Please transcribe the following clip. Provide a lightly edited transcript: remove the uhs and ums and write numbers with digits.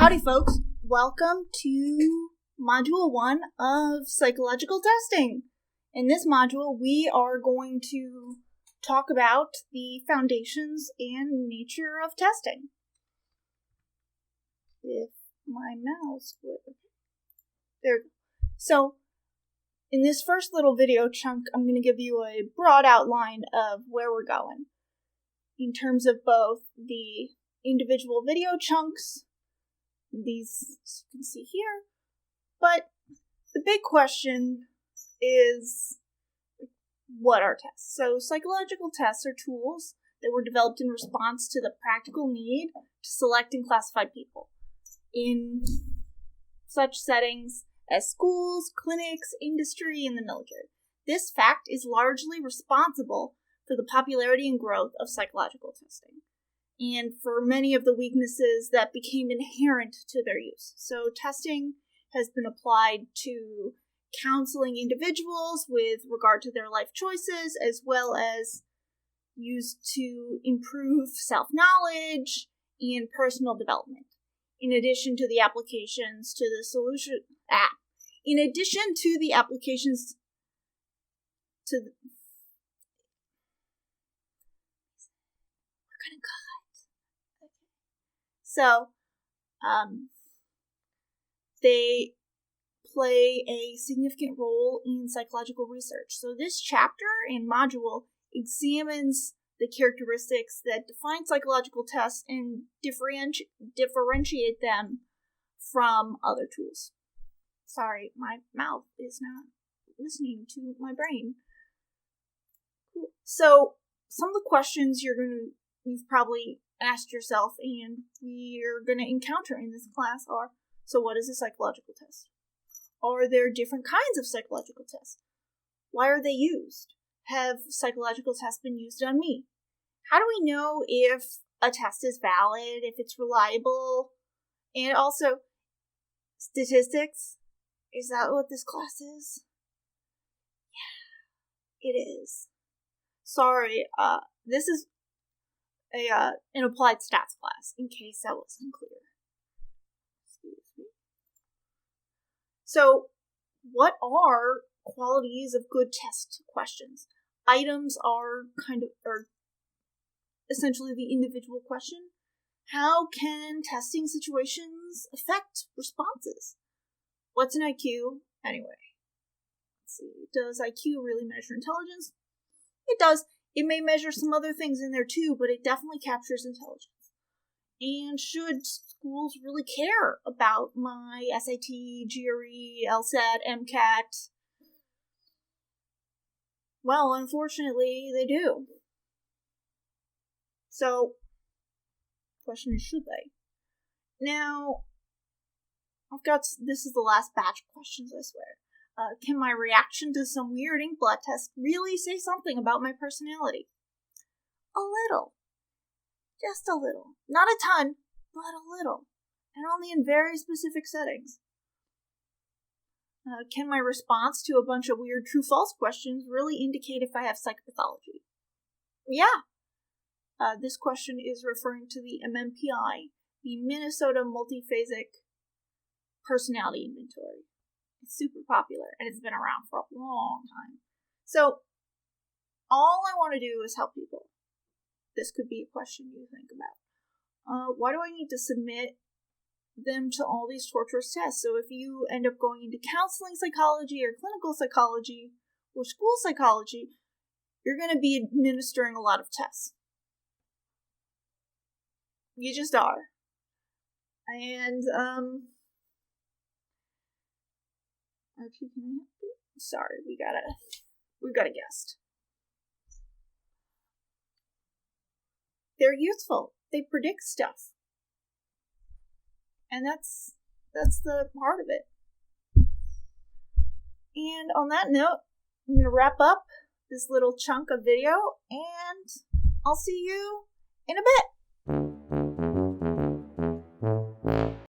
Howdy folks, welcome to Module 1 of Psychological Testing. In this module, we are going to talk about the foundations and nature of testing. If my mouse would... There we go. So, in this first little video chunk, I'm going to give you a broad outline of where we're going in terms of both the individual video chunks, these you can see here, but the big question is, what are tests? So psychological tests are tools that were developed in response to the practical need to select and classify people in such settings as schools, clinics, industry, and the military. This fact is largely responsible for the popularity and growth of psychological testing, and for many of the weaknesses that became inherent to their use. So testing has been applied to counseling individuals with regard to their life choices, as well as used to improve self-knowledge and personal development. In addition to the applications to the solution... In addition to the applications to the... We're gonna cut. Okay. So, they play a significant role in psychological research. So this chapter and module examines the characteristics that define psychological tests and differentiate them from other tools. Sorry, my mouth is not listening to my brain. Cool. So, some of the questions you've probably asked yourself and we're going to encounter in this class are, so what is a psychological test? Are there different kinds of psychological tests? Why are they used? Have psychological tests been used on me? How do we know if a test is valid, if it's reliable? And also, statistics. Is that what this class is? Yeah, it is. Sorry, this is an applied stats class, in case that wasn't clear. Excuse me. So, what are qualities of good test questions? Items are essentially the individual question. How can testing situations affect responses? What's an IQ? Anyway, let's see. Does IQ really measure intelligence? It does. It may measure some other things in there too, but it definitely captures intelligence. And should schools really care about my SAT, GRE, LSAT, MCAT? Well, unfortunately, they do. So, the question is, should they? Now, this is the last batch of questions, I swear. Can my reaction to some weird ink blot test really say something about my personality? A little. Just a little. Not a ton, but a little. And only in very specific settings. Can my response to a bunch of weird true-false questions really indicate if I have psychopathology? Yeah. This question is referring to the MMPI, the Minnesota Multiphasic Personality Inventory. It's super popular, and it's been around for a long time. So, all I want to do is help people. This could be a question you think about. Why do I need to submit them to all these torturous tests? So if you end up going into counseling psychology or clinical psychology or school psychology, you're going to be administering a lot of tests. You just are. And, Archie, can I help you? Sorry, we got a guest. They're useful. They predict stuff. And that's the heart of it. And on that note, I'm going to wrap up this little chunk of video, and I'll see you in a bit.